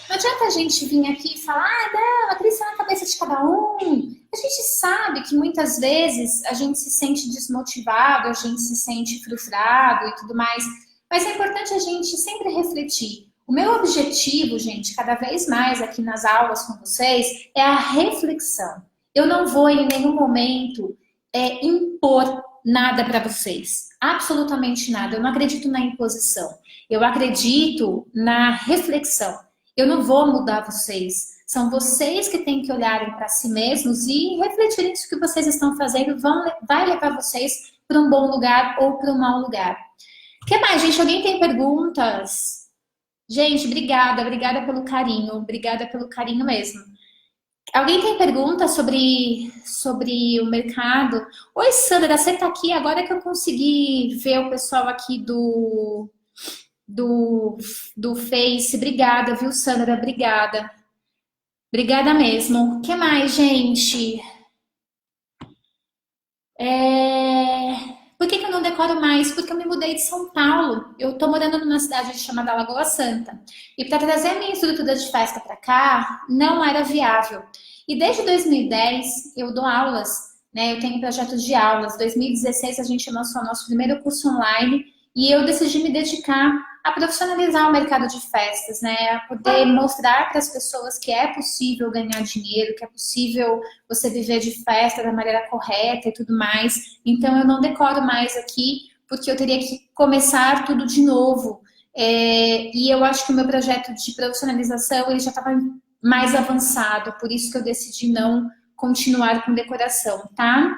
não adianta a gente vir aqui e falar, não, a crise está na cabeça de cada um. A gente sabe que muitas vezes a gente se sente desmotivado, a gente se sente frustrado e tudo mais, mas é importante a gente sempre refletir. O meu objetivo, gente, cada vez mais aqui nas aulas com vocês, é a reflexão. Eu não vou em nenhum momento impor nada para vocês. Absolutamente nada. Eu não acredito na imposição. Eu acredito na reflexão. Eu não vou mudar vocês. São vocês que têm que olharem para si mesmos e refletirem se o que vocês estão fazendo vai levar vocês para um bom lugar ou para um mau lugar. O que mais, gente? Alguém tem perguntas? Gente, obrigada pelo carinho. Obrigada pelo carinho mesmo. Alguém tem pergunta sobre o mercado? Oi, Sandra, você está aqui agora que eu consegui ver o pessoal aqui do Face. Obrigada, viu, Sandra? Obrigada. Obrigada mesmo. O que mais, gente? Por que eu não decoro mais? Porque eu me mudei de São Paulo. Eu tô morando numa cidade chamada Lagoa Santa. E para trazer a minha estrutura de festa para cá, não era viável. E desde 2010 eu dou aulas, né? Eu tenho projetos de aulas. Em 2016 a gente lançou nosso primeiro curso online e eu decidi me dedicar a profissionalizar o mercado de festas, né? A poder mostrar para as pessoas que é possível ganhar dinheiro, que é possível você viver de festa da maneira correta e tudo mais. Então eu não decoro mais aqui, porque eu teria que começar tudo de novo. E eu acho que o meu projeto de profissionalização ele já estava mais avançado, por isso que eu decidi não continuar com decoração, tá?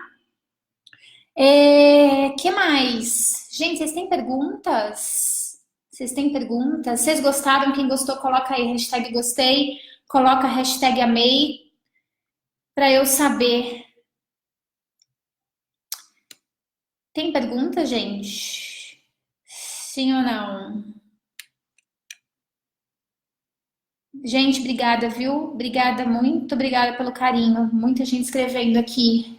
Que mais? Gente, vocês têm perguntas? Vocês têm perguntas? Vocês gostaram? Quem gostou, coloca aí hashtag gostei, coloca hashtag amei, para eu saber. Tem pergunta, gente? Sim ou não? Gente, obrigada, viu? Obrigada, muito obrigada pelo carinho. Muita gente escrevendo aqui.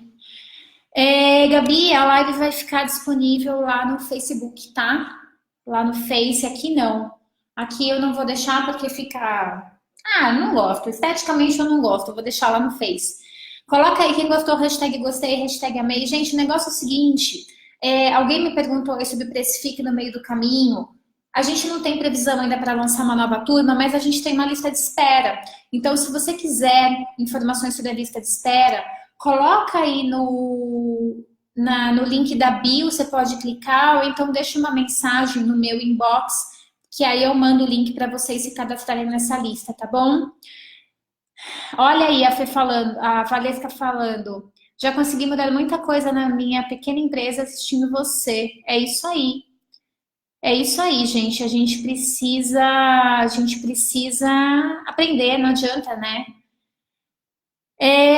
Gabi, a live vai ficar disponível lá no Facebook, tá? Lá no Face, aqui não. Aqui eu não vou deixar porque fica... não gosto. Esteticamente eu não gosto. Eu vou deixar lá no Face. Coloca aí quem gostou, hashtag gostei, hashtag amei. Gente, o negócio é o seguinte. Alguém me perguntou aí sobre o Precifique no meio do caminho. A gente não tem previsão ainda para lançar uma nova turma, mas a gente tem uma lista de espera. Então, se você quiser informações sobre a lista de espera, coloca aí no link da bio, você pode clicar, ou então deixa uma mensagem no meu inbox, que aí eu mando o link para vocês se cadastrarem nessa lista, tá bom? Olha aí a Fê falando, a Valesca falando, já consegui mudar muita coisa na minha pequena empresa assistindo você. É isso aí. É isso aí, gente. A gente precisa aprender, não adianta, né?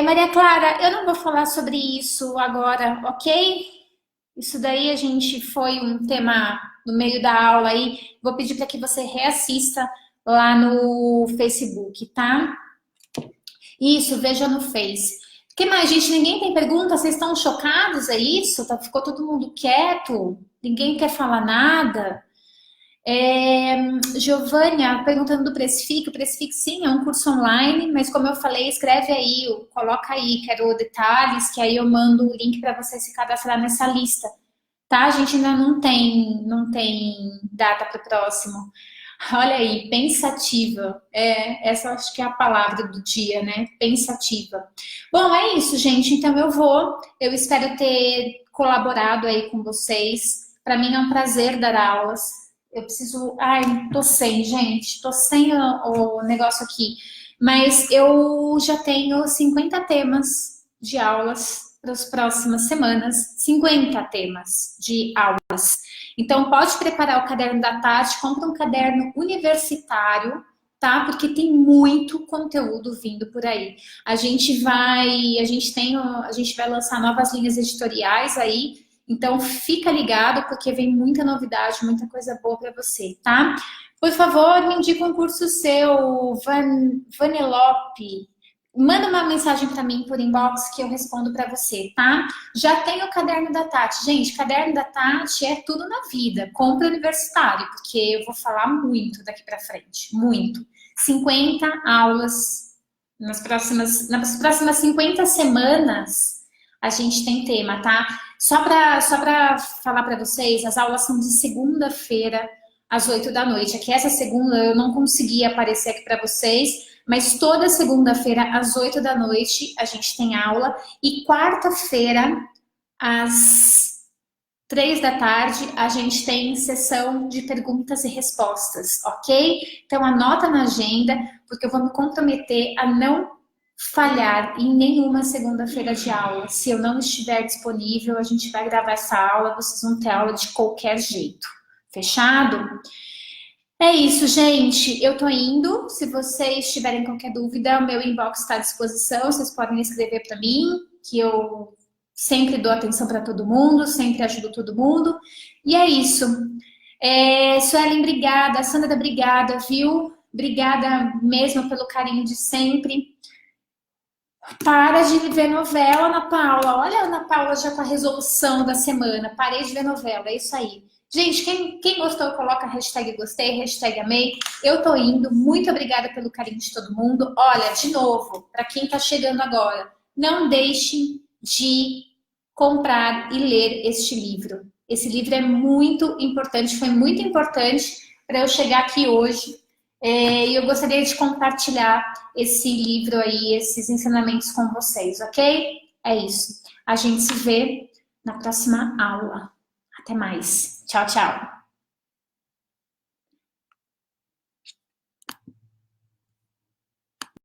Maria Clara, eu não vou falar sobre isso agora, ok? Isso daí a gente foi um tema no meio da aula aí. Vou pedir para que você reassista lá no Facebook, tá? Isso, veja no Face. O que mais, gente? Ninguém tem pergunta? Vocês estão chocados? É isso? Ficou todo mundo quieto? Ninguém quer falar nada? Giovânia perguntando do Precifique. O Precifique sim, é um curso online, mas como eu falei, escreve aí, coloca aí, quero detalhes, que aí eu mando o link para você se cadastrar nessa lista. Tá? A gente ainda não tem data para o próximo. Olha aí, pensativa. Essa eu acho que é a palavra do dia, né? Pensativa. Bom, é isso, gente. Então eu espero ter colaborado aí com vocês. Para mim é um prazer dar aulas. Eu preciso... tô sem, gente. Tô sem o negócio aqui. Mas eu já tenho 50 temas de aulas para as próximas semanas. 50 temas de aulas. Então, pode preparar o caderno da tarde, compra um caderno universitário, tá? Porque tem muito conteúdo vindo por aí. A gente vai lançar novas linhas editoriais aí, então fica ligado porque vem muita novidade, muita coisa boa para você, tá? Por favor, me indica um curso seu, Vanelope. Manda uma mensagem para mim por inbox que eu respondo para você, tá? Já tem o caderno da Tati. Gente, caderno da Tati é tudo na vida. Compra universitário, porque eu vou falar muito daqui para frente. Muito. 50 aulas nas próximas 50 semanas a gente tem tema, tá? Só para falar para vocês, as aulas são de segunda-feira às 8 da noite. Aqui essa segunda eu não consegui aparecer aqui para vocês, mas toda segunda-feira, às 8 da noite, a gente tem aula. E quarta-feira, às 3 da tarde, a gente tem sessão de perguntas e respostas, ok? Então, anota na agenda, porque eu vou me comprometer a não falhar em nenhuma segunda-feira de aula. Se eu não estiver disponível, a gente vai gravar essa aula, vocês vão ter aula de qualquer jeito. Fechado? É isso, gente. Eu tô indo. Se vocês tiverem qualquer dúvida, o meu inbox está à disposição. Vocês podem escrever para mim, que eu sempre dou atenção para todo mundo, sempre ajudo todo mundo. E é isso. Suelen, obrigada. Sandra, obrigada, viu? Obrigada mesmo pelo carinho de sempre. Para de ver novela, Ana Paula. Olha a Ana Paula já com a resolução da semana. Parei de ver novela, é isso aí. Gente, quem gostou, coloca a hashtag gostei, hashtag amei. Eu tô indo. Muito obrigada pelo carinho de todo mundo. Olha, de novo, para quem tá chegando agora, não deixem de comprar e ler este livro. Esse livro é muito importante, foi muito importante para eu chegar aqui hoje. E eu gostaria de compartilhar esse livro aí, esses ensinamentos com vocês, ok? É isso. A gente se vê na próxima aula. Até mais. Tchau, tchau.